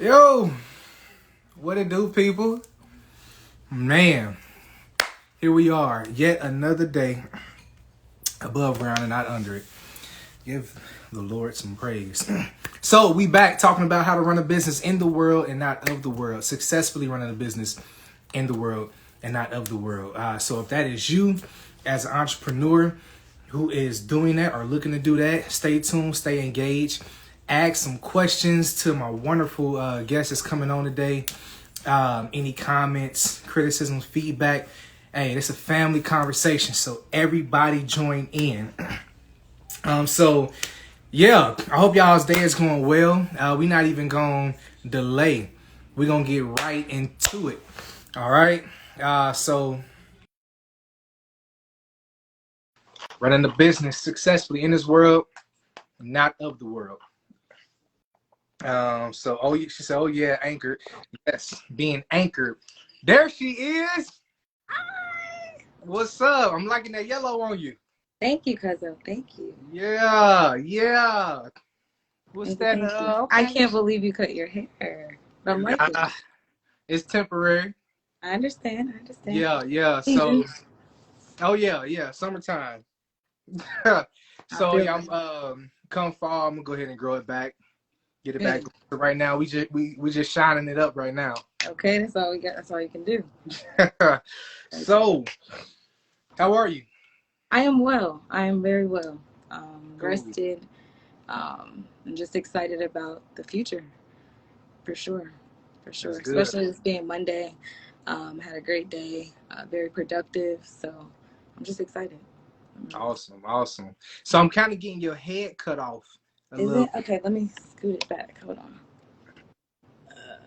Yo, what it do, people? Man, here we are, yet another day above ground and not under it. Give the Lord some praise. So we back talking about how to run a business in the world and not of the world. Successfully running a business in the world and not of the world. So if that is you as an entrepreneur who is doing that or looking to do that, stay tuned, stay engaged. Ask some questions to my wonderful guest that's coming on today. Any comments, criticisms, feedback. Hey, it's a family conversation, so everybody join in. So yeah, I hope y'all's day is going well. We're not even going to delay. We're going to get right into it. All right. So running the business successfully in this world, not of the world. She said, oh yeah, anchored. Yes, being anchored. There she is. Hi. What's up? I'm liking that yellow on you. Thank you, cousin. Thank you. Yeah. What's Thank you. that? Thank you. I Okay. can't believe you cut your hair. But I'm liking it. It's temporary. I understand. Yeah. So, Seasons. oh yeah, summertime. I So feel yeah, that. I'm come fall, I'm gonna go ahead and grow it back, get it back. Good. So right now, we just shining it up right now. Okay, that's all we got. That's all you can do. So, how are you? I am well. I am very well. Cool. Rested. I'm just excited about the future. For sure. For sure. That's good. Especially this being Monday. Had a great day. Very productive. So I'm just excited. Awesome. So I'm kind of getting your head cut off a Is little it? Okay, let me scoot it back. Hold on.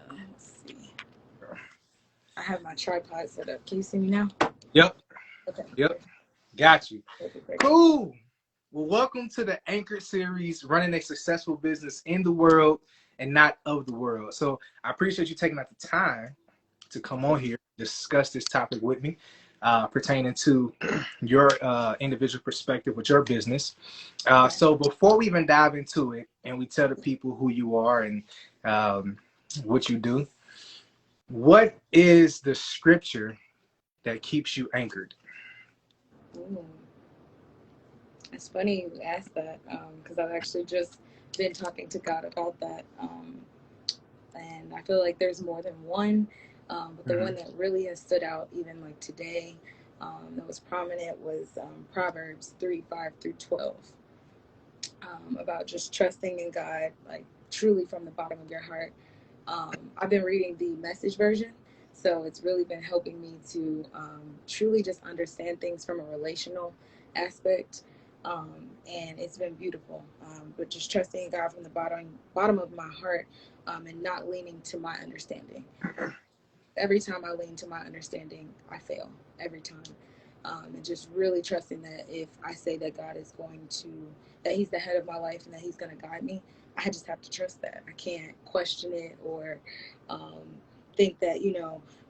Let's see. I have my tripod set up. Can you see me now? Yep. Okay. Yep. Got you. Perfect. Cool. Well, welcome to the Anchored series, running a successful business in the world and not of the world. So I appreciate you taking out the time to come on here, discuss this topic with me, pertaining to your individual perspective with your business. So before we even dive into it and we tell the people who you are and what you do, what is the scripture that keeps you anchored? Ooh. It's funny you asked that because I've actually just been talking to God about that. And I feel like there's more than one, but the one Mhm. that really has stood out, even like today, that was prominent was Proverbs 3 5 through 12, about just trusting in God, like truly from the bottom of your heart. I've been reading the message version, so it's really been helping me to truly just understand things from a relational aspect, and it's been beautiful. But just trusting in God from the bottom of my heart, and not leaning to my understanding. Every time I lean to my understanding, I fail every time. And just really trusting that if I say that God is going to, that He's the head of my life and that He's going to guide me, I just have to trust that. I can't question it or um, think that,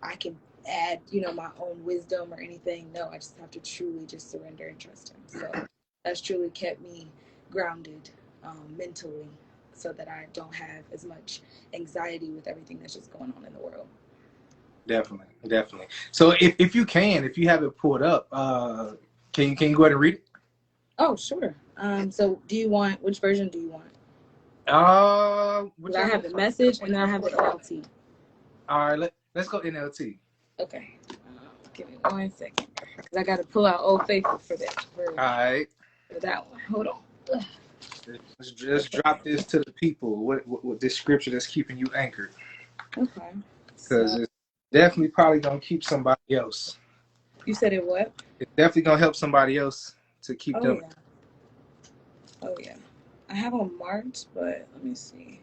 I can add, my own wisdom or anything. No, I just have to truly just surrender and trust Him. So that's truly kept me grounded mentally so that I don't have as much anxiety with everything that's just going on in the world. Definitely. So if you have it pulled up, can you go ahead and read it? Oh, sure. So do you want, which version do you want? Because I Whichever have one. the message and then I have the All NLT. right, let's go NLT. Okay. Give me 1 second. Because I got to pull out Old Faithful for that, All right, for that one. Hold on. Ugh. let's just Okay. drop this to the people. What this scripture that's keeping you anchored? Okay. Because So it's definitely probably gonna keep somebody else. you said it what? It's definitely gonna help somebody else to keep Oh, them. yeah. Oh, yeah. I have them marked, but let me see.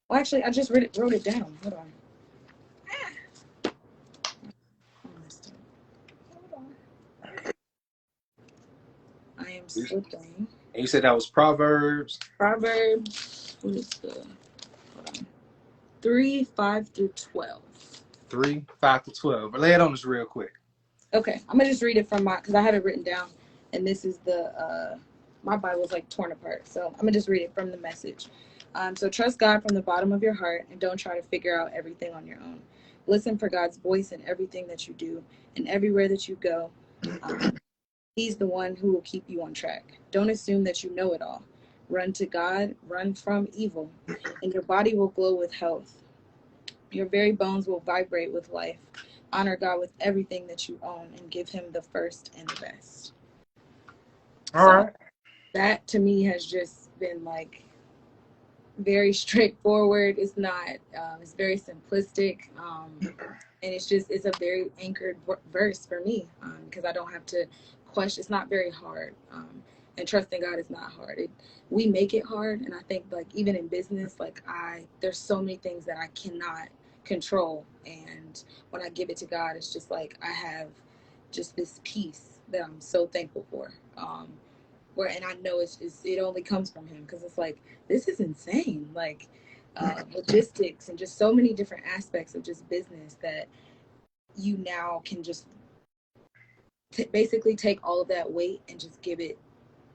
Well, actually, I just wrote it down. Hold on. Ah, I messed up. Hold on. I am slipping. And you said that was Proverbs Proverbs. What is the? Hold on. 3 5 through 12. 3 5 to 12. But lay it on us real quick. Okay, I'm gonna just read it from my because I have it written down, and this is the my Bible's like torn apart, so I'm gonna just read it from the message. So trust God from the bottom of your heart and don't try to figure out everything on your own. Listen for God's voice in everything that you do and everywhere that you go. Um, he's the one who will keep you on track. Don't assume that you know it all. Run to God, run from evil, and your body will glow with health. Your very bones will vibrate with life. Honor God with everything that you own and give him the first and the best. All So right. that to me has just been like very straightforward. It's not, it's very simplistic. And it's a very anchored verse for me because I don't have to question. It's not very hard. And trusting God is not hard. We make it hard. And I think like even in business, like there's so many things that I cannot control. And when I give it to God, it's just like I have just this peace that I'm so thankful for. And I know it only comes from him because it's like this is insane, like logistics and just so many different aspects of just business that you now can just basically take all of that weight and just give it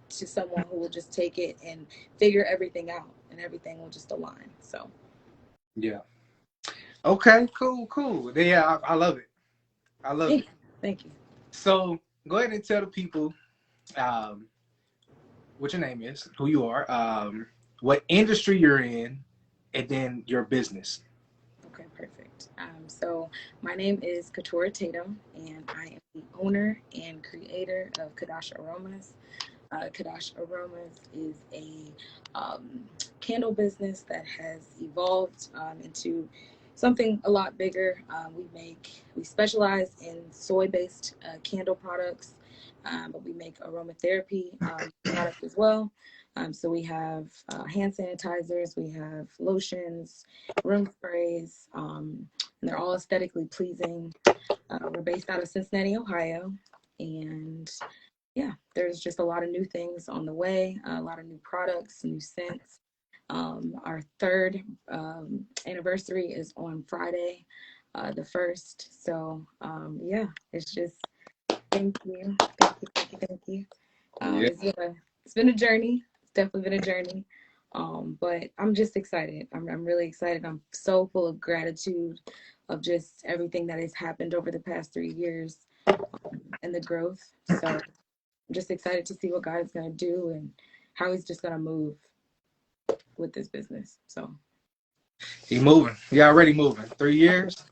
to someone who will just take it and figure everything out and everything will just align. So Yeah. Okay. Cool. Cool. Yeah, I love it. I love thank it. you. Thank you. So go ahead and tell the people um, what your name is, who you are, what industry you're in, and then your business. Okay, perfect. So my name is Katora Tatum, and I am the owner and creator of Kadash Aromas. Kadash Aromas is a candle business that has evolved into something a lot bigger. We specialize in soy-based candle products, but we make aromatherapy products as well. So we have hand sanitizers, we have lotions, room sprays, and they're all aesthetically pleasing. We're based out of Cincinnati, Ohio, and yeah, there's just a lot of new things on the way, a lot of new products, new scents. Our third anniversary is on Friday, the 1st. So, yeah, it's just thank you, thank you, thank you, thank you. Yeah. It's been a journey. It's definitely been a journey. But I'm just excited. I'm really excited. I'm so full of gratitude of just everything that has happened over the past 3 years and the growth. So I'm just excited to see what God is going to do and how he's just going to move with this business. So, He moving. He already moving. 3 years.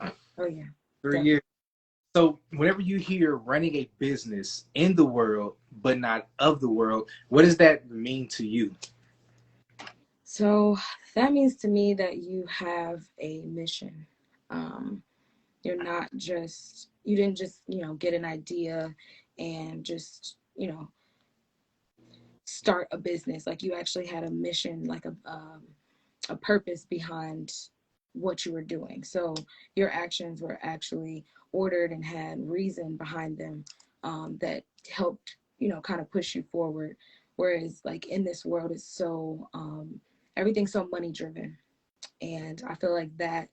oh yeah, 3 years. definitely. So whenever you hear running a business in the world but not of the world, what does that mean to you? So that means to me that you have a mission. Um, you didn't just, get an idea and just, start a business. Like you actually had a mission, like a purpose behind what you were doing. So your actions were actually ordered and had reason behind them that helped, kind of push you forward. Whereas, like in this world, it's so everything's so money driven, and I feel like that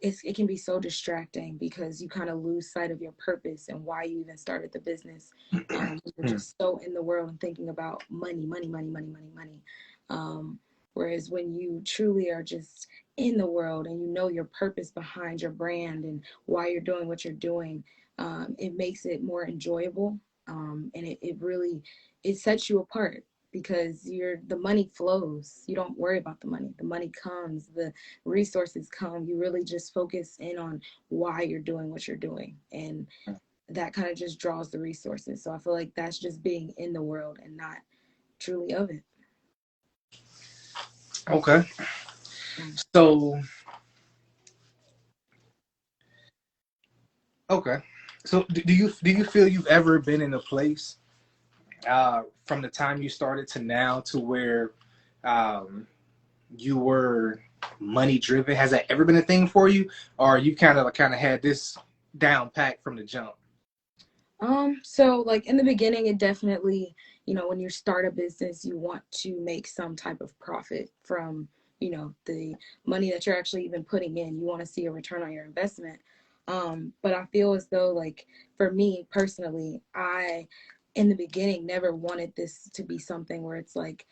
it can be so distracting because you kind of lose sight of your purpose and why you even started the business. You're Hmm. just so in the world and thinking about money, money, money, money, money, money. Um, Whereas when you truly are just in the world and you know your purpose behind your brand and why you're doing what you're doing, it makes it more enjoyable. And it really it sets you apart because the money flows. You don't worry about the money. The money comes. The resources come. You really just focus in on why you're doing what you're doing, and that kind of just draws the resources. So I feel like that's just being in the world and not truly of it. Okay. Mm. So okay. So do you feel you've ever been in a place from the time you started to now to where um, you were money driven? Has that ever been a thing for you, or you kind of had this down pat from the jump? So like in the beginning, it definitely, when you start a business, you want to make some type of profit from, the money that you're actually even putting in. You want to see a return on your investment. But I feel as though like for me personally, I in the beginning never wanted this to be something where it's like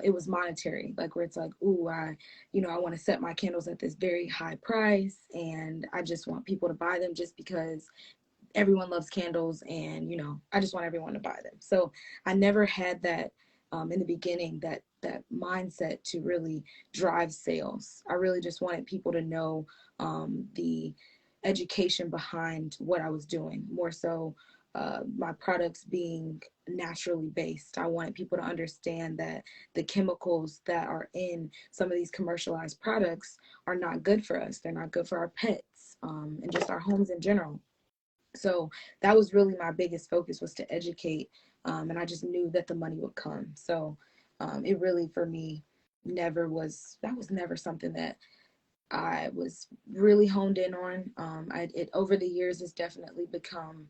it was monetary, like where it's like, ooh, I want to set my candles at this very high price, and I just want people to buy them just because everyone loves candles, and I just want everyone to buy them. So I never had that in the beginning, that mindset to really drive sales. I really just wanted people to know the education behind what I was doing, more so my products being naturally based. I wanted people to understand that the chemicals that are in some of these commercialized products are not good for us. They're not good for our pets, and just our homes in general. So that was really my biggest focus, was to educate, and I just knew that the money would come. So it really, for me, that was never something that I was really honed in on. It over the years has definitely become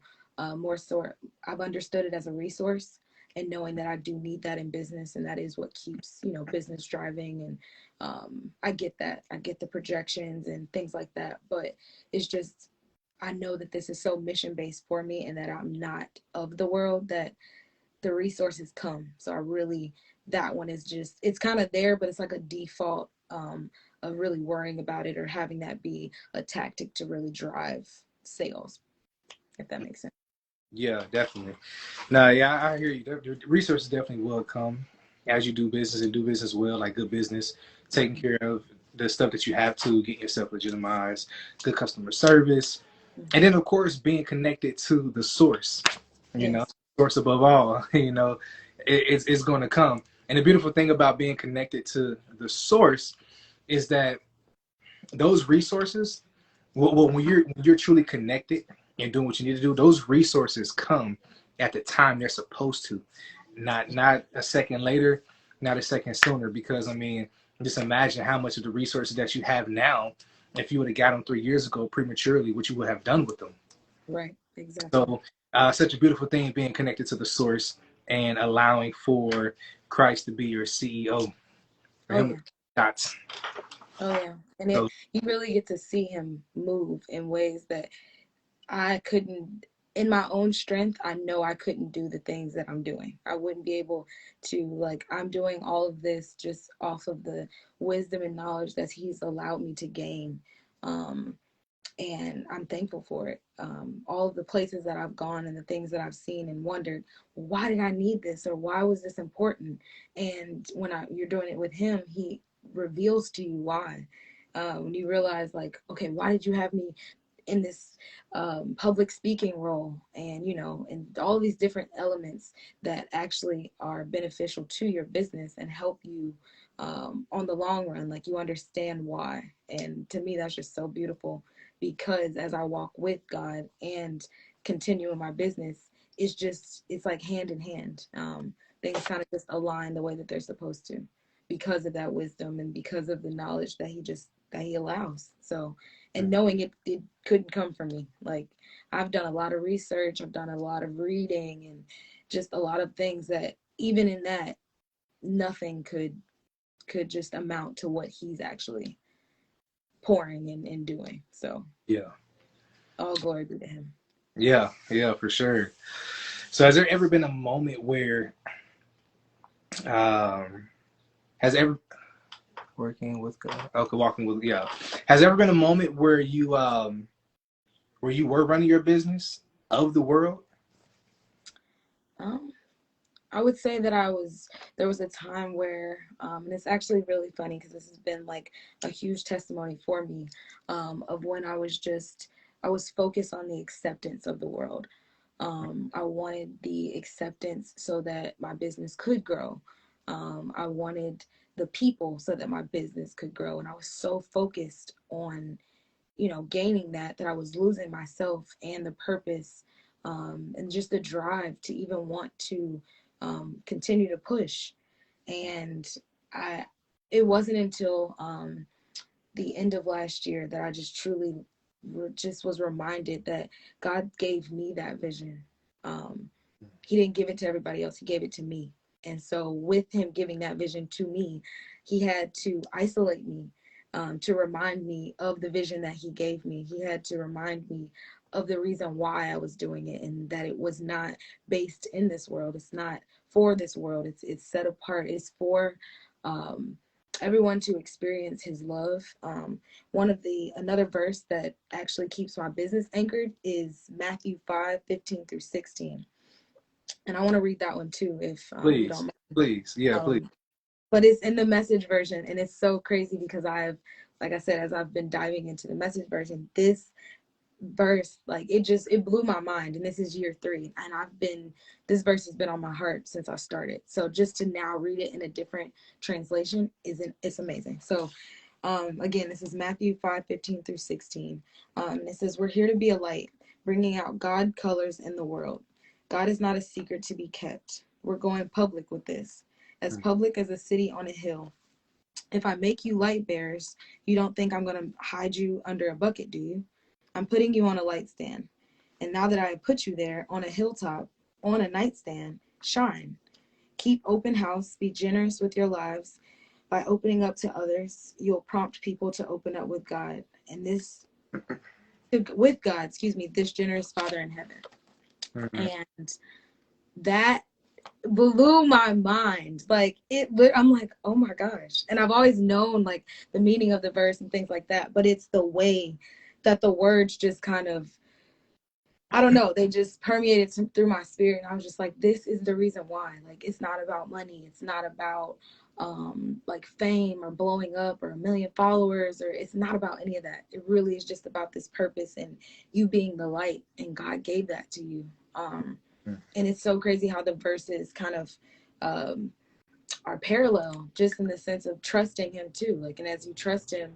more so. I've understood it as a resource, and knowing that I do need that in business, and that is what keeps business driving. And I get that. I get the projections and things like that, but it's just, I know that this is so mission based for me, and that I'm not of the world, that the resources come. So I really, that one is just, it's kind of there, but it's like a default of really worrying about it, or having that be a tactic to really drive sales, if that makes sense. Yeah, definitely. No, yeah, I hear you. The resources definitely will come as you do business and do business well, like good business, taking Mm-hmm. care of the stuff that you have to get yourself legitimized, good customer service, and Mm-hmm. then of course being connected to the source. You know, Yes. source above all. It's going to come. And the beautiful thing about being connected to the source is that those resources, well, when you're truly connected and doing what you need to do, those resources come at the time they're supposed to, not a second later, not a second sooner. Because I mean, just imagine how much of the resources that you have now, if you would have got them 3 years ago prematurely, what you would have done with them. Right. Exactly. So, such a beautiful thing being connected to the source and allowing for Christ to be your CEO, for Oh him to yeah. shots. Oh yeah. And So you really get to see him move in ways that I couldn't, in my own strength, I know I couldn't do the things that I'm doing. I wouldn't be able to, like, I'm doing all of this just off of the wisdom and knowledge that he's allowed me to gain. Um, and I'm thankful for it. All of the places that I've gone and the things that I've seen and wondered, why did I need this, or why was this important? And when you're doing it with him, he reveals to you why. When you realize, like, okay, why did you have me in this public speaking role, and and all these different elements that actually are beneficial to your business and help you on the long run, like, you understand why. And to me, that's just so beautiful, because as I walk with God and continue in my business, it's like hand in hand. Things kind of just align the way that they're supposed to, because of that wisdom and because of the knowledge that he allows. So, and knowing it couldn't come from me. Like, I've done a lot of research, I've done a lot of reading, and just a lot of things that, even in that, nothing could just amount to what he's actually pouring and doing. So yeah, all glory be to him. yeah, for sure. So has there ever been a moment where um has ever working with God? Okay, walking with, yeah. Has there ever been a moment where you were running your business of the world? um I would say that there was a time where, and it's actually really funny because this has been like a huge testimony for me, of when I was focused on the acceptance of the world. I wanted the acceptance so that my business could grow. I wanted the people so that my business could grow. And I was so focused on gaining that I was losing myself and the purpose, and just the drive to even want to continue to push. And I, it wasn't until the end of last year that I just truly just was reminded that God gave me that vision. Um, he didn't give it to everybody else, he gave it to me. And so, with him giving that vision to me, he had to isolate me, to remind me of the vision that he gave me. He had to remind me of the reason why I was doing it, and that it was not based in this world. It's not for this world. It's set apart. It's for um, everyone to experience His love. Another verse that actually keeps my business anchored is Matthew 5:15-16, and I want to read that one too, if you Please, don't please, yeah, please. mind. But it's in the Message version, and it's so crazy because like I said, as I've been diving into the Message version, this verse, like, it blew my mind. And this is year 3, and this verse has been on my heart since I started. So just to now read it in a different translation it's amazing. So again, this is Matthew 5:15-16. It says, we're here to be a light, bringing out God colors in the world. God is not a secret to be kept. We're going public with this, as public as a city on a hill. If I make you light bearers, you don't think I'm going to hide you under a bucket, do you? I'm putting you on a light stand. And now that I have put you there on a hilltop, on a nightstand, shine. Keep open house, be generous with your lives. By opening up to others, you'll prompt people to open up with God. And this generous Father in heaven. Mm-hmm. And that blew my mind. Like, I'm like, oh my gosh. And I've always known like the meaning of the verse and things like that, but it's the way that the words just kind of, I don't know, they just permeated through my spirit. And I was just like, this is the reason why. Like, it's not about money. It's not about like fame or blowing up or a million followers, or it's not about any of that. It really is just about this purpose and you being the light, and God gave that to you. And it's so crazy how the verses kind of um, are parallel, just in the sense of trusting Him too. Like, and as you trust Him,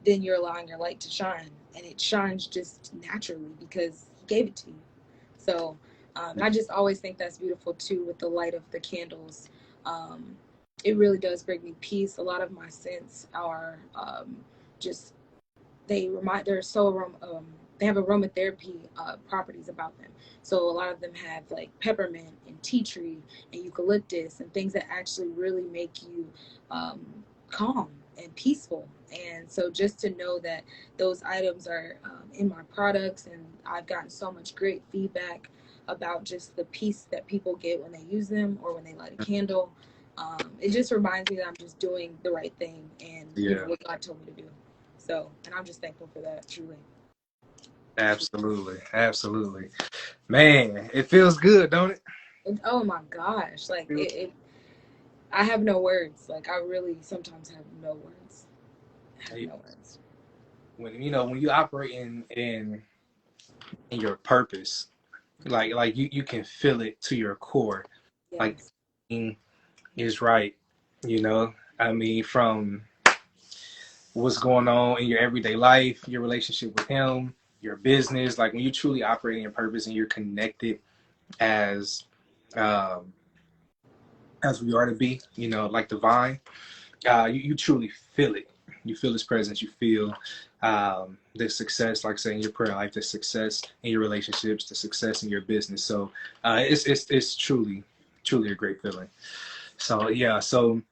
then you're allowing your light to shine, and it shines just naturally because He gave it to you. So, and I just always think that's beautiful too, with the light of the candles. Um, it really does bring me peace. A lot of my scents are just they're so they have aromatherapy properties about them. So a lot of them have like peppermint and tea tree and eucalyptus and things that actually really make you um, calm and peaceful. And so just to know that those items are in my products, and I've gotten so much great feedback about just the peace that people get when they use them or when they light a candle. It just reminds me that I'm just doing the right thing, and Yeah, what God told me to do. So, and I'm just thankful for that, truly. absolutely, absolutely. Man, it feels good, don't it? Oh my gosh, like I have no words. Like, I really sometimes have no words. I have no words. When you operate in your purpose, like you can feel it to your core. Like, Yes. is right. I mean, from what's going on in your everyday life, your relationship with Him, your business. Like, when you truly operate in your purpose and you're connected as um, as we are to be, like the vine, you truly feel it. You feel His presence. You feel the success, like saying your prayer life, the success in your relationships, the success in your business. So it's truly a great feeling. So yeah. So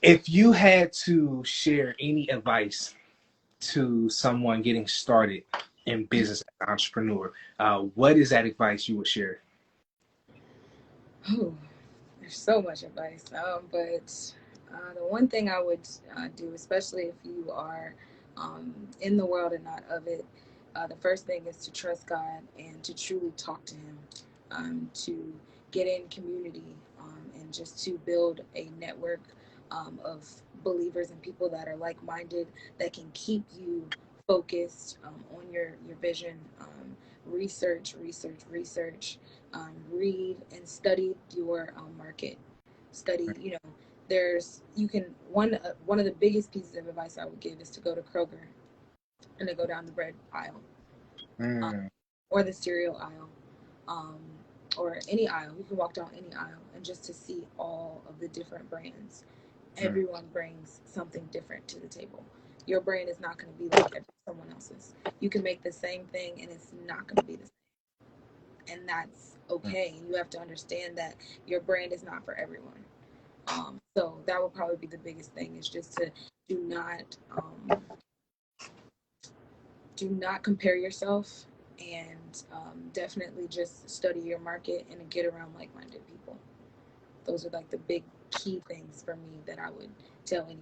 if you had to share any advice to someone getting started in business as an entrepreneur, what is that advice you would share? Oh, there's so much advice. But the one thing I would do, especially if you are in the world and not of it, the first thing is to trust God and to truly talk to Him, to get in community, and just to build a network of believers and people that are like-minded, that can keep you focused on your vision. Research, read and study your market. Study, there's you can one of the biggest pieces of advice I would give is to go to Kroger and to go down the bread aisle, um, Mm, or the cereal aisle, um, or any aisle. You can walk down any aisle and just to see all of the different brands. mm, Everyone brings something different to the table. Your brand is not going to be like someone else's. You can make the same thing and it's not going to be the same, and that's mm. okay. You have to understand that your brand is not for everyone. So that would probably be the biggest thing, is just to do not do not compare yourself, and definitely just study your market and get around like-minded people. Those are like the big key things for me that I would tell anyone.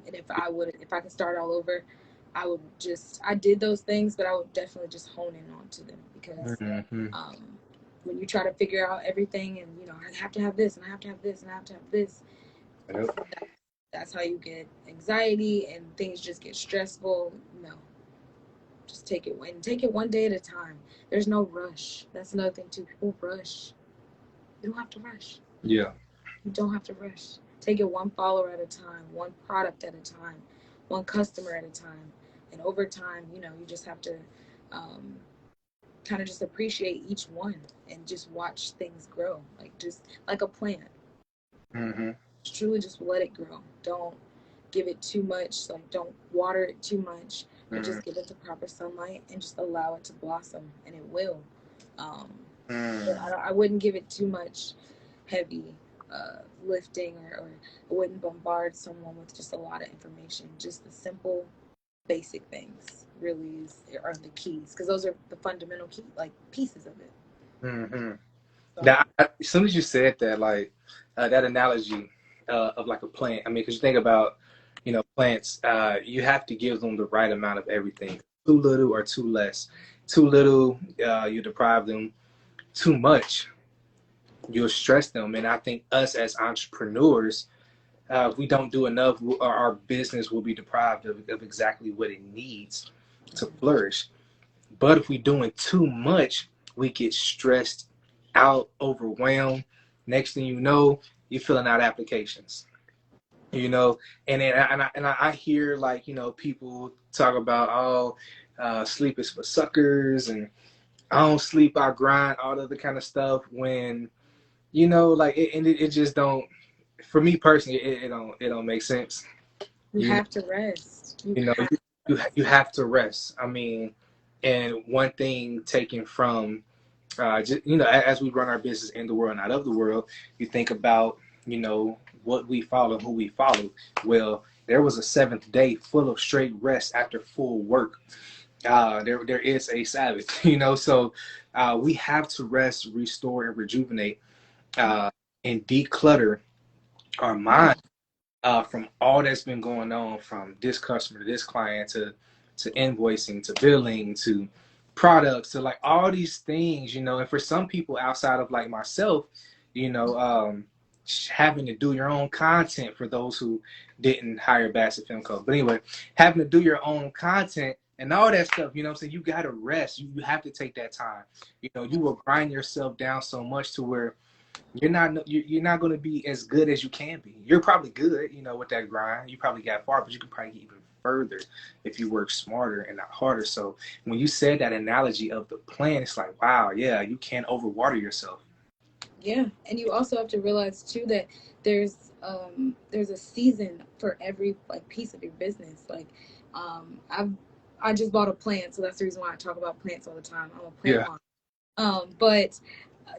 And if I could start all over, I did those things, but I would definitely just hone in onto them because Mm-hmm. um, when you try to figure out everything and, I have to have this and I have to have this and I have to have this, Yep. that's how you get anxiety and things just get stressful. No, just take it one day at a time. There's no rush. That's another thing too. People rush. You don't have to rush. Yeah. You don't have to rush. Take it one follower at a time, one product at a time, one customer at a time. And over time, you just have to um, kind of just appreciate each one and just watch things grow. Like just like a plant. Mm-hmm. Just truly just let it grow. Don't give it too much. Like don't water it too much, but Mm-hmm. just give it the proper sunlight and just allow it to blossom and it will. Um, but Mm. I wouldn't give it too much heavy lifting or I wouldn't bombard someone with just a lot of information. Just the simple, basic things really are the keys because those are the fundamental key like pieces of it. Mm-hmm. So Now, as soon as you said that, like that analogy of like a plant, I mean, because you think about, plants, you have to give them the right amount of everything. Too little or too less. Too little, you deprive them. Too much, you'll stress them. And I think us as entrepreneurs, if we don't do enough, our business will be deprived of exactly what it needs to flourish. But if we're doing too much, we get stressed out, overwhelmed. Next thing you know, you're filling out applications. And then I hear like people talk about sleep is for suckers and I don't sleep, I grind, all other kind of stuff. When like it just don't. For me personally, it don't make sense. you You know, have to rest. You you know, have you, to you rest. have to rest. I mean, and one thing taken from just, as we run our business in the world, not of the world, you think about, what we follow, who we follow. Well, there was a seventh day full of straight rest after full work. There is a Sabbath, so we have to rest, restore, and rejuvenate, and declutter our mind from all that's been going on from this customer to this client to invoicing to billing to products to like all these things, and for some people outside of like myself, you know um having to do your own content for those who didn't hire Bassett Filmco, but anyway, having to do your own content and all that stuff, what I'm saying, you got to rest. You have to take that time. You will grind yourself down so much to where you're not going to be as good as you can be. You're probably good, with that grind. You probably got far, but you could probably get even further if you work smarter and not harder. So when you said that analogy of the plan, it's like, wow, yeah, you can't overwater yourself. Yeah, and you also have to realize too that there's a season for every like piece of your business. Like I just bought a plant, so that's the reason why I talk about plants all the time. I'm a plant Yeah. mom. But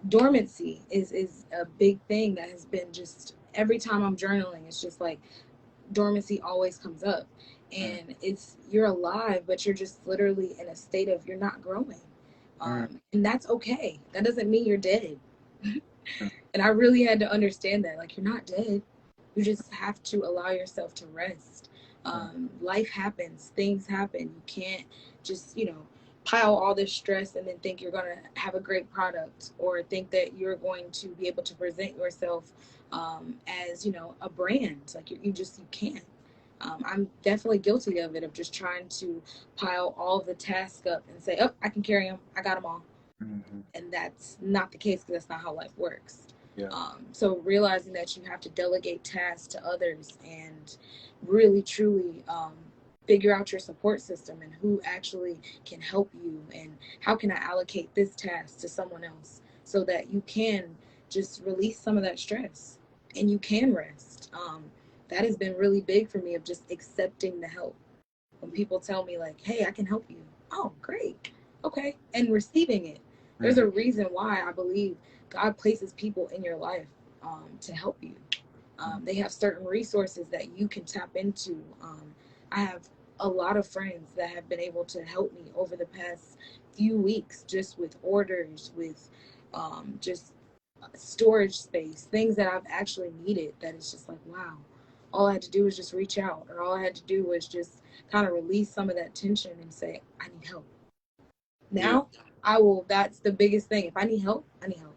dormancy is a big thing that has been just every time I'm journaling, it's just like dormancy always comes up, and it's you're alive, but you're just literally in a state of you're not growing, Mm-hmm. and that's okay. That doesn't mean you're dead. And I really had to understand that, like, you're not dead. You just have to allow yourself to rest. Life happens, things happen. You can't just, pile all this stress and then think you're going to have a great product or think that you're going to be able to present yourself as, a brand. Like, you can't. I'm definitely guilty of it, of just trying to pile all the tasks up and say, oh, I can carry them. I got them all. Mm-hmm. And that's not the case because that's not how life works. Yeah. So realizing that you have to delegate tasks to others and really truly figure out your support system and who actually can help you and how can I allocate this task to someone else so that you can just release some of that stress and you can rest. That has been really big for me, of just accepting the help. When people tell me like, hey, I can help you, oh great, okay, and receiving it. There's Mm-hmm. a reason why I believe God places people in your life to help you. They have certain resources that you can tap into. I have a lot of friends that have been able to help me over the past few weeks, just with orders, with just storage space, things that I've actually needed, that it's just like, wow, all I had to do was just reach out, or all I had to do was just kind of release some of that tension and say, I need help. Yeah. Now, I will, that's the biggest thing. If I need help, I need help.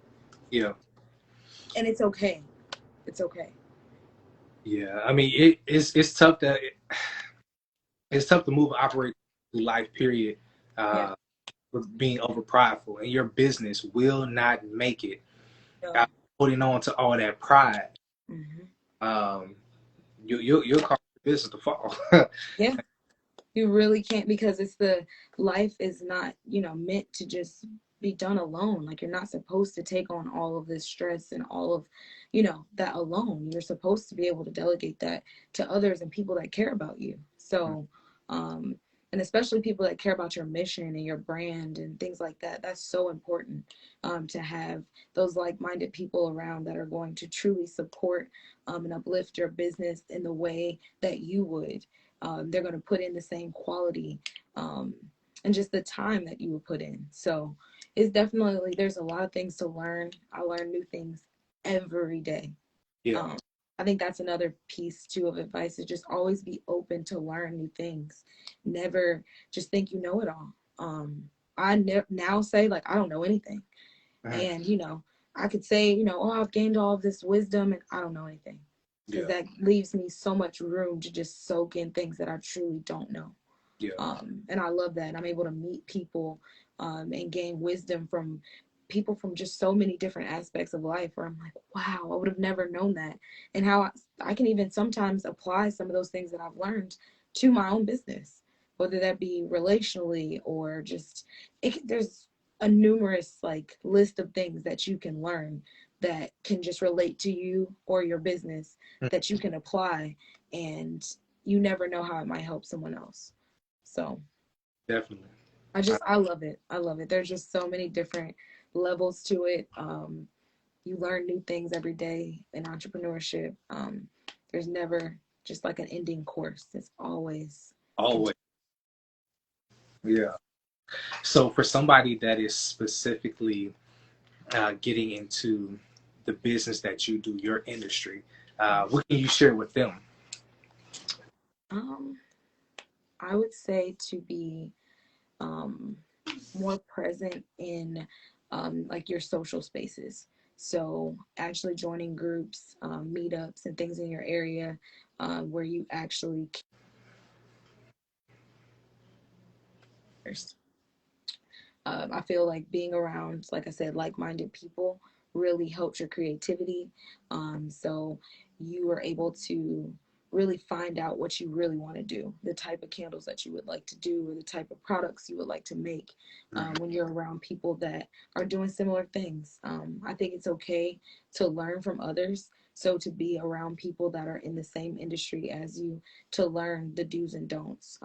Yeah. And it's okay. It's okay. Yeah. I mean, it's tough that it's tough to move and operate through life, period, Yeah. uh, with being over prideful, and your business will not make it No. out holding on to all that pride. Hmm. Um, you'll cause your business to fall. Yeah. You really can't, because it's the life is not, meant to just be done alone. Like, you're not supposed to take on all of this stress and all of, that alone. You're supposed to be able to delegate that to others and people that care about you. So, um, and especially people that care about your mission and your brand and things like that. That's so important, to have those like-minded people around that are going to truly support, and uplift your business in the way that you would. They're going to put in the same quality, um, and just the time that you would put in. So it's definitely, there's a lot of things to learn. I learn new things every day. Yeah. Um, I think that's another piece too of advice, is just always be open to learn new things. Never just think you know it all. Now say, like, I don't know anything. Mhm. And, I could say, oh, I've gained all of this wisdom and I don't know anything, because Yeah. that leaves me so much room to just soak in things that I truly don't know. Yeah. And I love that. I'm able to meet people, and gain wisdom from people from just so many different aspects of life, where I'm like, wow, I would have never known that. And how I can even sometimes apply some of those things that I've learned to my own business, whether that be relationally or just, there's a numerous like list of things that you can learn that can just relate to you or your business, Mhm. that you can apply, and you never know how it might help someone else. So Definitely. I love it. I love it. There's just so many different levels to it. You learn new things every day in entrepreneurship. There's never just like an ending course. It's always Always. Yeah. So for somebody that is specifically getting into the business that you do, your industry, continuing. what can you share with them? Um, I would say to be, um, more present in, like your social spaces. So actually joining groups, meetups, and things in your area, where you actually care. I feel like being around, like I said, like-minded people really helps your creativity. So you are able to really find out what you really want to do, the type of candles that you would like to do, or the type of products you would like to make, Mhm. when you're around people that are doing similar things. I think it's okay to learn from others. So to be around people that are in the same industry as you, to learn the do's and don'ts.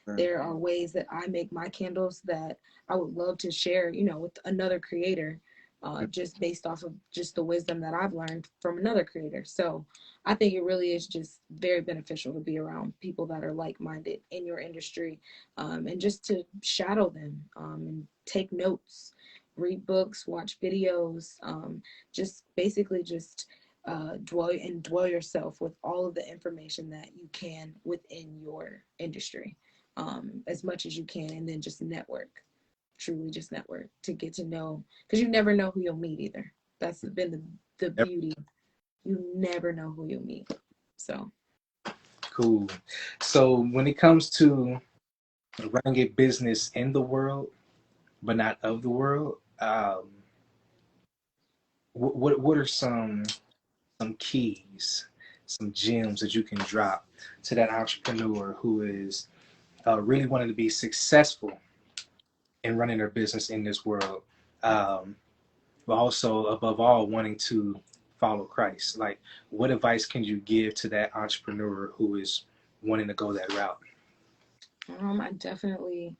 There are ways that I make my candles that I would love to share, with another creator, just based off of just the wisdom that I've learned from another creator. So I think it really is just very beneficial to be around people that are like minded in your industry, and just to shadow them, and take notes, read books, watch videos, just basically just dwell yourself with all of the information that you can within your industry, as much as you can, and then just network, truly just network, to get to know, because you never know who you'll meet either. That's been the Yep. beauty. You never know who you'll meet. So Cool. So when it comes to running a business in the world, but not of the world, what are some keys, some gems that you can drop to that entrepreneur who is really wanting to be successful in running their business in this world, um, but also above all wanting to follow Christ? Like, what advice can you give to that entrepreneur who is wanting to go that route? I definitely,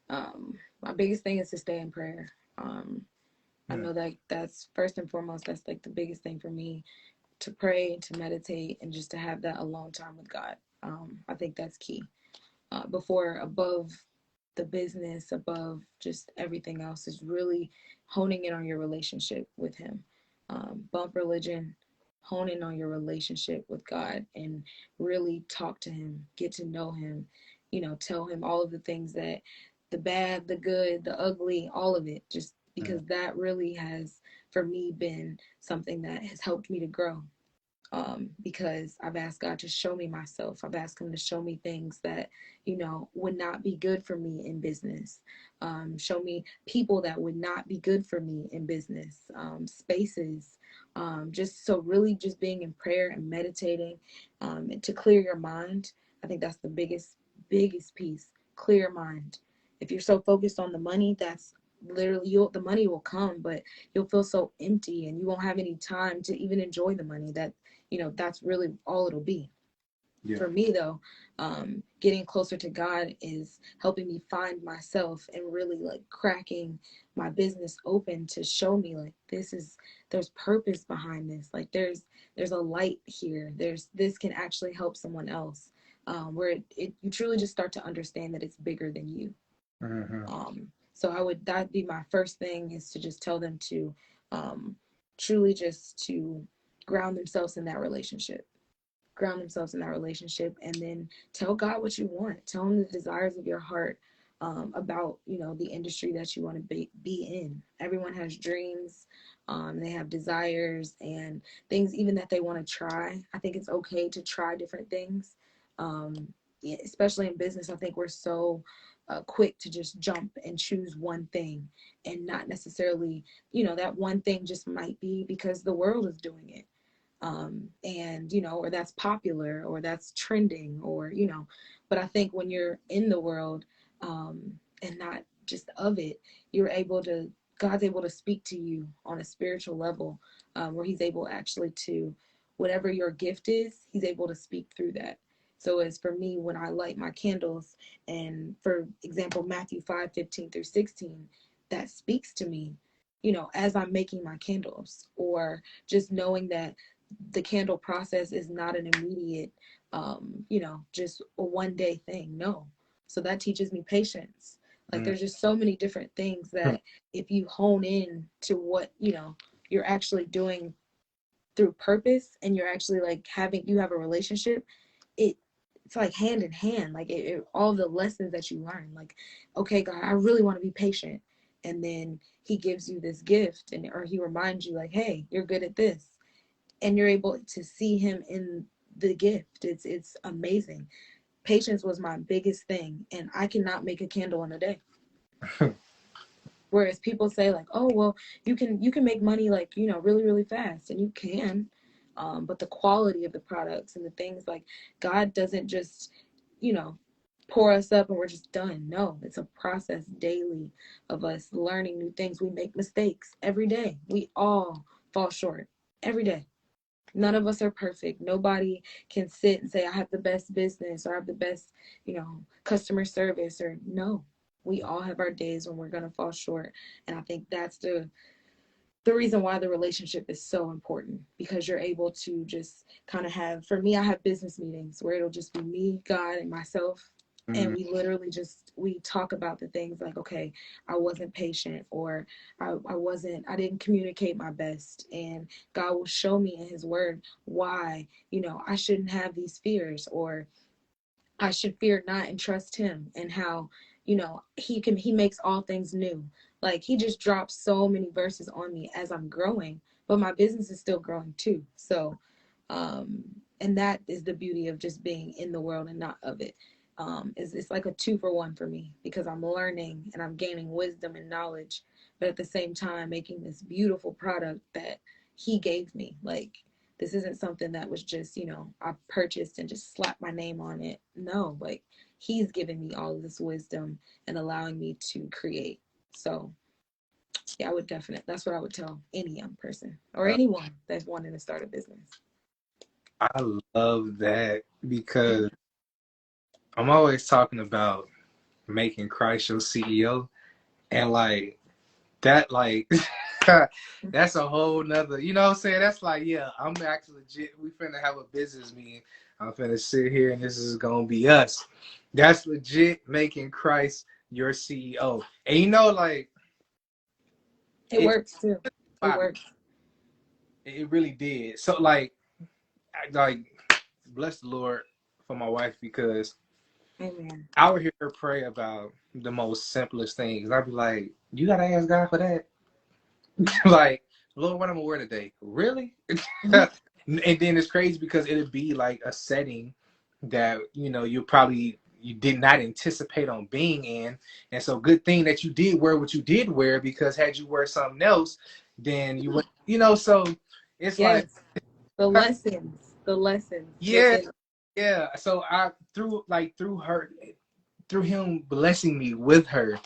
my biggest thing is to stay in prayer. I Mm. know that that's first and foremost. That's like the biggest thing for me, to pray, to meditate, and just to have that alone time with God. I think that's key. Before, above the business, above just everything else, is really honing in on your relationship with Him. bump religion, hone in on your relationship with God, and really talk to Him, get to know Him, tell Him all of the things that the bad, the good, the ugly, all of it, just because that really has, for me, been something that has helped me to grow. Because I've asked God to show me myself. I've asked Him to show me things that, would not be good for me in business. Show me people that would not be good for me in business, spaces. Just so really just being in prayer and meditating, and to clear your mind. I think that's the biggest piece. Clear your mind. If you're so focused on the money, that's literally the money will come, but you'll feel so empty and you won't have any time to even enjoy the money. That's really all it'll be. Yeah. For me though, getting closer to God is helping me find myself and really like cracking my business open to show me like there's purpose behind this. Like there's a light here. This can actually help someone else. Where you truly just start to understand that it's bigger than you. So that'd be my first thing, is to just tell them to truly just to ground themselves in that relationship. Ground themselves in that relationship, and then tell God what you want. Tell Him the desires of your heart, about the industry that you want to be in. Everyone has dreams, they have desires and things even that they want to try. I think it's okay to try different things, especially in business. I think we're so quick to just jump and choose one thing, and not necessarily, that one thing just might be because the world is doing it, and or that's popular or that's trending, or but I think when you're in the world, and not just of it, you're able to God's able to speak to you on a spiritual level, where He's able actually to, whatever your gift is, He's able to speak through that. So as for me, when I light my candles, and for example Matthew 5:15-16, that speaks to me, as I'm making my candles, or just knowing that the candle process is not an immediate, just a one day thing. No. So that teaches me patience. Like there's just so many different things that if you hone in to what, you're actually doing through purpose, and you're actually like you have a relationship, it's like hand in hand, like all the lessons that you learn, like, okay, God, I really want to be patient. And then He gives you this gift, or He reminds you like, hey, you're good at this, and you're able to see Him in the gift. It's amazing. Patience was my biggest thing, and I cannot make a candle in a day. Whereas people say like, oh well, you can make money like, really really fast, and you can, but the quality of the products and the things, like, God doesn't just, you know pour us up and we're just done. No, it's a process daily of us learning new things. We make mistakes every day. We all fall short every day. None of us are perfect. Nobody can sit and say, I have the best business, or I have the best, customer service, or no. We all have our days when we're going to fall short. And I think that's the reason why the relationship is so important, because you're able to just kind of have, for me, I have business meetings where it'll just be me, God, and myself. And we literally we talk about the things like, okay, I wasn't patient, or I didn't communicate my best. And God will show me in His word why, I shouldn't have these fears, or I should fear not and trust Him, and how, He makes all things new. Like He just drops so many verses on me as I'm growing, but my business is still growing too. So, and that is the beauty of just being in the world and not of it. It's like a 2-for-1 for me, because I'm learning and I'm gaining wisdom and knowledge, but at the same time making this beautiful product that He gave me. Like, this isn't something that was just, I purchased and just slapped my name on it. No, like He's giving me all of this wisdom and allowing me to create. So yeah, that's what I would tell any young person or anyone that's wanting to start a business. I love that, because I'm always talking about making Christ your CEO, and like that, like that's a whole nother, you know what I'm saying? That's like, yeah, I'm actually legit. We finna have a business meeting. I'm finna sit here and this is gonna be us. That's legit making Christ your CEO. And like it works too. It works. It really did. So like, like, bless the Lord for my wife because Amen. I would hear her pray about the most simplest things. I'd be like, you gotta ask God for that. Like, Lord, what I'm gonna wear today? Really? Mhm. And then it's crazy because it'd be like a setting that you did not anticipate on being in, and so good thing that you did wear what you did wear because had you wear something else, then you would, so it's like, Yes. The lessons yeah, within. yeah. So I through him blessing me with her,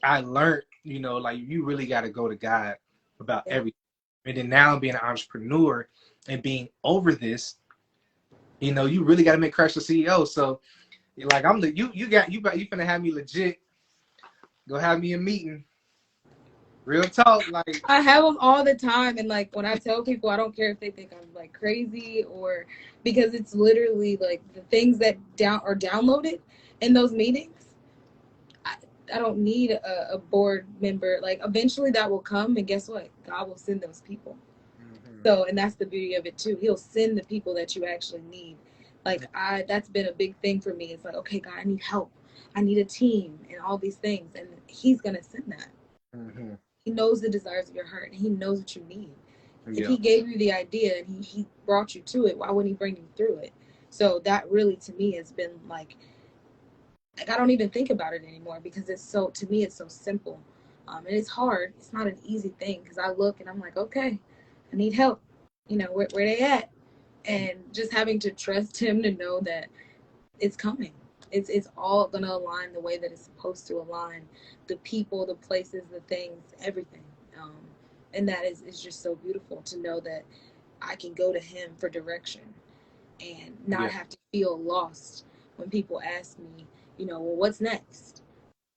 I learned, like you really got to go to God about Yeah. everything. And then now being an entrepreneur and being over this, you really got to make Christ the CEO. So like I'm the you finna have me legit go have me a meeting, real talk, like I have them all the time, and like when I tell people, I don't care if they think I'm like crazy or because it's literally like the things that are downloaded in those meetings. I, I don't need a board member. Like eventually that will come, and guess what? God will send those people. hmm So, and that's the beauty of it too. He'll send the people that you actually need. Like that's been a big thing for me. It's like, okay, God, I need help. I need a team and all these things, and He's gonna send that. hmm He knows the desires of your heart, and He knows what you need. If yeah, He gave you the idea and he brought you to it, why wouldn't He bring you through it? So that really, to me, has been like I don't even think about it anymore because it's so to me it's so simple, and it's hard. It's not an easy thing because I look and I'm like, okay, I need help. Where they at, and just having to trust Him to know that it's coming. It's all gonna align the way that it's supposed to align. The people, the places, the things, everything. Um, and that is just so beautiful to know that I can go to Him for direction and not yeah. have to feel lost when people ask me, well, what's next?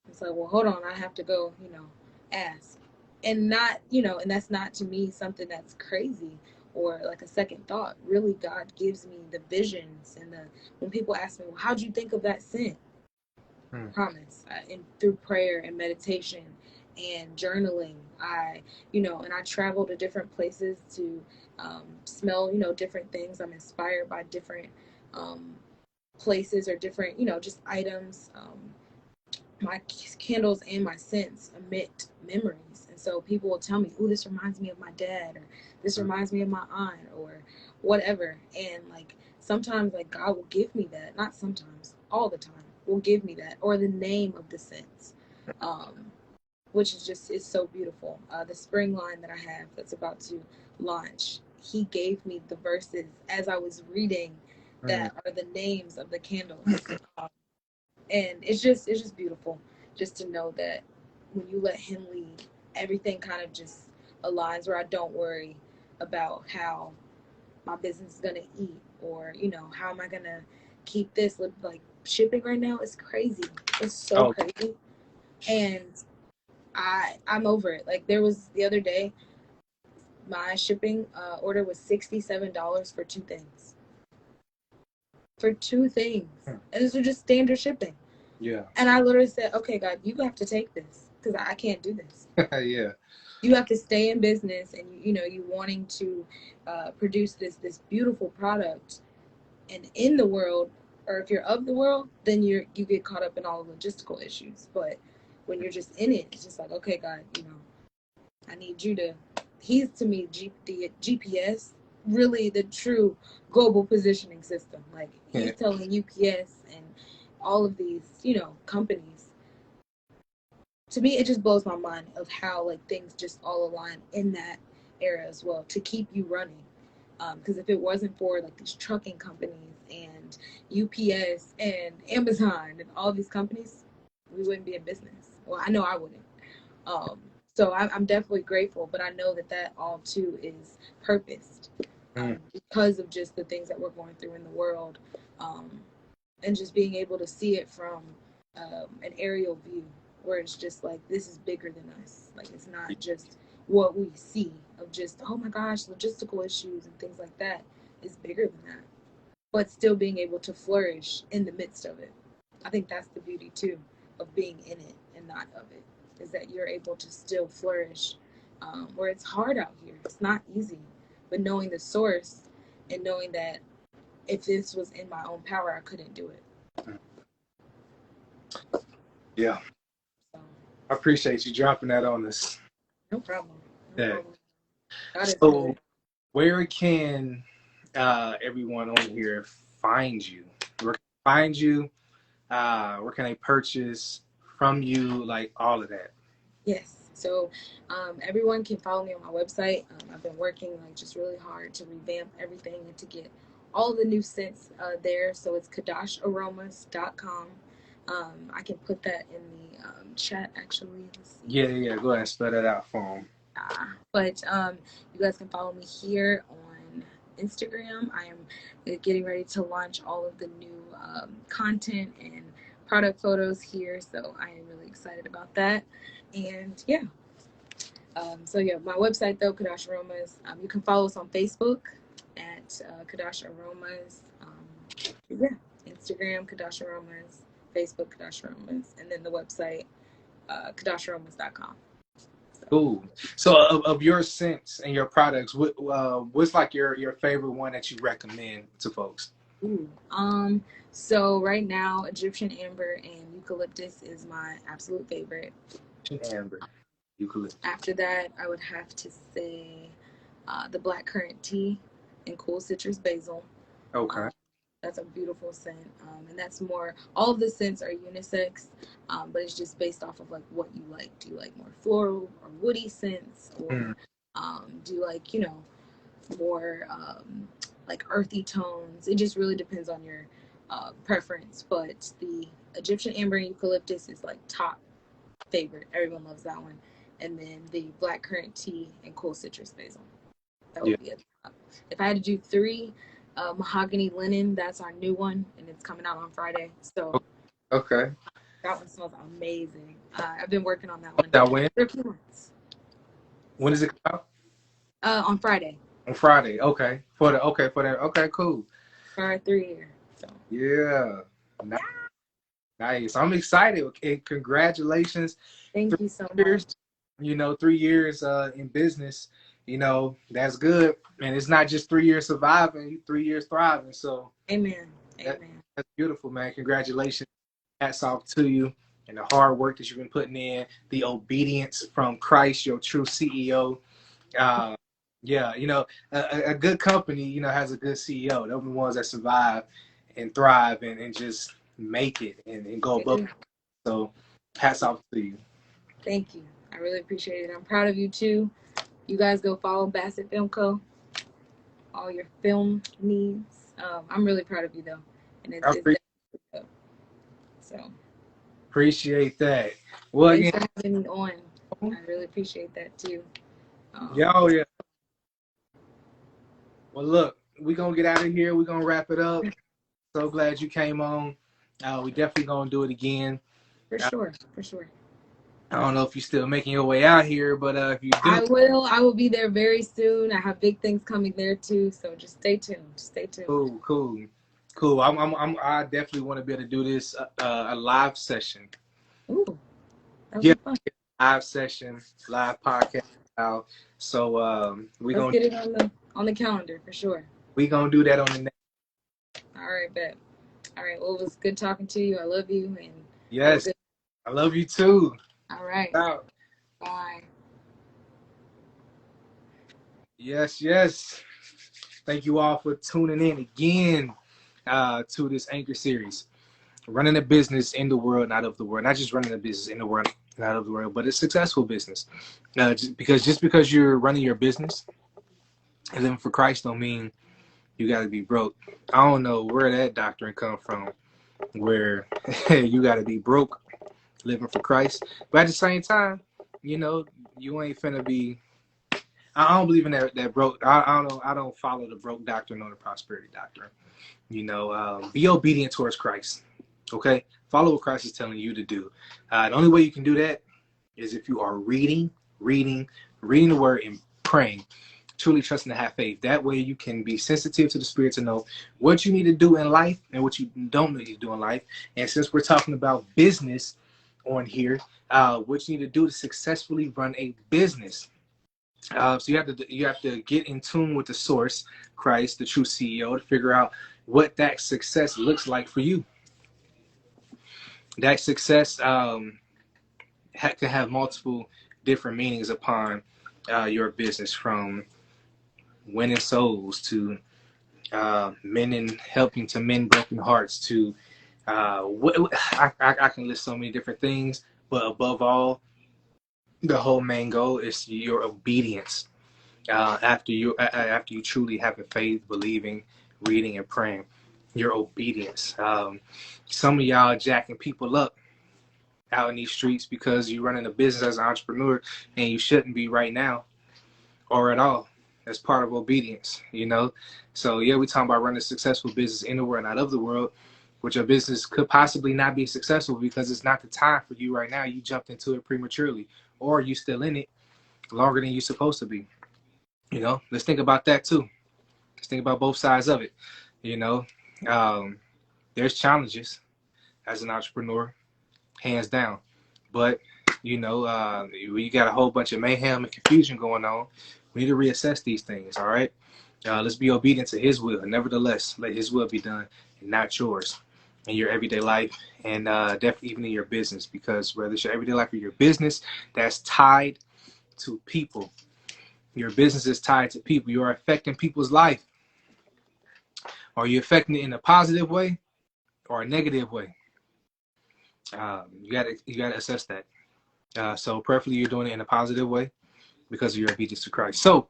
It's like, well, hold on, I have to go, ask. And not, and that's not to me something that's crazy or like a second thought. Really, God gives me the visions and when people ask me, well, how'd you think of that scent? Hmm. Promise. And through prayer and meditation and journaling, and I travel to different places to smell, different things. I'm inspired by different um, places or different, just items. My candles and my scents emit memories. And so people will tell me, oh, this reminds me of my dad, or this reminds me of my aunt, or whatever. And like sometimes, like God will give me that. Not sometimes, all the time, will give me that, or the name of the scents, um, which is so beautiful. The spring line that I have that's about to launch, he gave me the verses as I was reading Hmm. that are the names of the candles. And it's just beautiful just to know that when you let Him lead, everything kind of just aligns where I don't worry about how my business is gonna eat, or how am I gonna keep this. Like shipping right now is crazy. It's so Oh, crazy, and I'm over it. Like there was the other day, my shipping order was $67 for two things. For two things, hmm. and this was just standard shipping. Yeah. And I literally said, okay, God, you have to take this because I can't do this. Yeah. You have to stay in business, and you wanting to produce this beautiful product, and in the world, or if you're of the world, then you get caught up in all the logistical issues. But when you're just in it, it's just like, okay, God, I need you to. He's to me the GPS, really the true global positioning system. Like Yeah. he's telling UPS and all of these, companies. To me, it just blows my mind of how like things just all align in that era as well to keep you running. Because if it wasn't for like these trucking companies and UPS and Amazon and all these companies, we wouldn't be in business. Well, I know I wouldn't. Um, so I'm definitely grateful, but I know that all too is purposed, Hmm. because of just the things that we're going through in the world, um, and just being able to see it from an aerial view where it's just like this is bigger than us. Like it's not just what we see of just, oh my gosh, logistical issues and things like that. It's bigger than that, but still being able to flourish in the midst of it. I think that's the beauty too of being in it and not of it, is that you're able to still flourish, where it's hard out here. It's not easy. but knowing the source and knowing that if this was in my own power, I couldn't do it. Yeah. So, I appreciate you dropping that on us. no problem. No Yeah. problem. God is So good. where can everyone on here find you? Where can they find you? Where can they purchase from you? Like all of that. Yes. So everyone can follow me on my website. I've been working like just really hard to revamp everything and to get all the new scents there. So it's kadasharomas.com. I can put that in the chat actually. Let's see. Yeah. Go ahead and spell that out for them. But you guys can follow me here on Instagram. I am getting ready to launch all of the new content and product photos here. So I am really excited about that. And yeah. So yeah, my website though, Kadash Aromas. You can follow us on Facebook at Kadash Aromas. Yeah, Instagram Kadash Aromas, Facebook Kadash Aromas, and then the website kadasharomas.com. Cool. So of your scents and your products, what's like your favorite one that you recommend to folks? Ooh. So right now, Egyptian amber and eucalyptus is my absolute favorite. Amber, eucalyptus. After that, I would have to say the black currant tea and cool citrus basil. Okay. That's a beautiful scent, and that's more. All of the scents are unisex, but it's just based off of like what you like. Do you like more floral or woody scents, or do you like more like earthy tones? It just really depends on your preference. But the Egyptian amber and eucalyptus is like top favorite. Everyone loves that one. And then the black currant tea and cool citrus basil. That would be a top. If I had to do three, mahogany linen, that's our new one, and it's coming out on Friday. So Okay. that one smells amazing. I've been working on that one That when? for a few months. When does it come out? On Friday. On Friday. Okay. For that. Okay. Cool. For our 3 year. So Yeah. Nice. I'm excited. Okay. Congratulations. thank you so 3 years. much. 3 years in business. That's good. And it's not just 3 years surviving, 3 years thriving. So Amen. that's beautiful, man. Congratulations. Hats off to you and the hard work that you've been putting in, the obedience from Christ, your true CEO. Yeah, a good company, has a good CEO. They're the ones that survive and thrive and just make it and go above. So hats off to you. Thank you. I really appreciate it. I'm proud of you too. You guys go follow Bassett Film Co. All your film needs. I'm really proud of you though, and it's definitely good. So appreciate that. Well, thanks again, for having me on. I really appreciate that too. yeah. Well, look, we're gonna get out of here. We're gonna wrap it up. So glad you came on. We definitely gonna do it again. For sure. I don't know if you're still making your way out here, but if you do, I will be there very soon. I have big things coming there too, so just stay tuned. Cool. I definitely want to be able to do this a live session. Ooh, that would be fun. Live session, live podcast. So Let's get it on the calendar for sure. We gonna do that on the next. All right, bet. All right. Well, it was good talking to you. I love you, and yes, I love you too. All right. Out. Bye. Yes. Thank you all for tuning in again to this Anchor series. Running a business in the world, not of the world. Not just running a business in the world, not of the world, but a successful business. Just because you're running your business and living for Christ don't mean you got to be broke. I don't know where that doctrine come from, where you got to be broke living for Christ. But at the same time, you ain't finna be. I don't believe in that broke. I don't follow the broke doctrine or the prosperity doctrine. Be obedient towards Christ. Okay, follow what Christ is telling you to do. The only way you can do that is if you are reading the word and praying, truly trusting to have faith. That way you can be sensitive to the Spirit to know what you need to do in life and what you don't need to do in life. And since we're talking about business on here, what you need to do to successfully run a business. So you have to get in tune with the source, Christ, the true CEO, to figure out what that success looks like for you. That success can have multiple different meanings upon your business, from winning souls to men and helping to mend broken hearts to I can list so many different things, but above all, the whole main goal is your obedience. After you truly have a faith, believing, reading, and praying, your obedience. Some of y'all jacking people up out in these streets because you're running a business as an entrepreneur, and you shouldn't be right now or at all. That's part of obedience, you know. So yeah, we're talking about running a successful business in the world, not of the world, which your business could possibly not be successful because it's not the time for you right now. You jumped into it prematurely, or you still in it longer than you're supposed to be. You know, let's think about that too. Let's think about both sides of it. You know, um, there's challenges as an entrepreneur, hands down. But you know, we got a whole bunch of mayhem and confusion going on. We need to reassess these things. All right, let's be obedient to His will. Nevertheless, let His will be done and not yours in your everyday life, and definitely even in your business. Because whether it's your everyday life or your business, that's tied to people. Your business is tied to people. You are affecting people's life. Are you affecting it in a positive way or a negative way? You gotta assess that. So preferably you're doing it in a positive way because of your obedience to Christ. So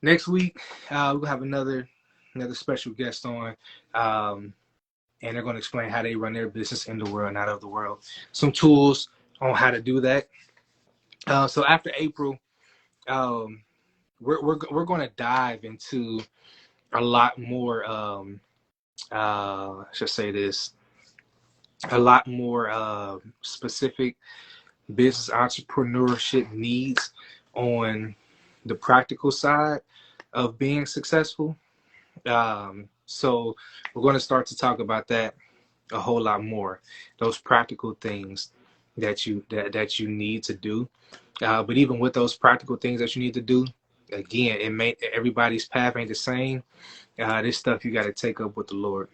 next week we'll have another special guest on, and they're going to explain how they run their business in the world, not of the world. Some tools on how to do that. So after April, um, we're going to dive into a lot more. I should say this. A lot more specific business entrepreneurship needs on the practical side of being successful. So we're going to start to talk about that a whole lot more. Those practical things that you need to do. But even with those practical things that you need to do, again, everybody's path ain't the same. This stuff you got to take up with the Lord.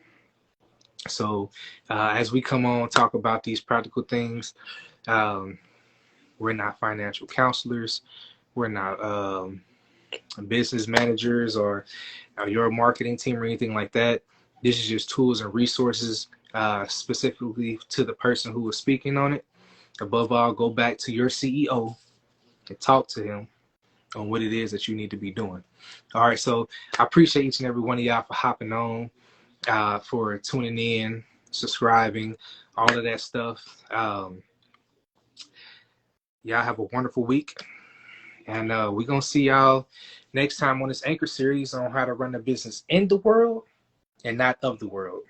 So as we come on talk about these practical things, we're not financial counselors. We're not business managers or your marketing team or anything like that. This is just tools and resources specifically to the person who was speaking on it. Above all, go back to your CEO and talk to him on what it is that you need to be doing. All right, so I appreciate each and every one of y'all for hopping on, for tuning in, subscribing, all of that stuff. Y'all have a wonderful week. And we're going to see y'all next time on this Anchor series on how to run a business in the world and not of the world.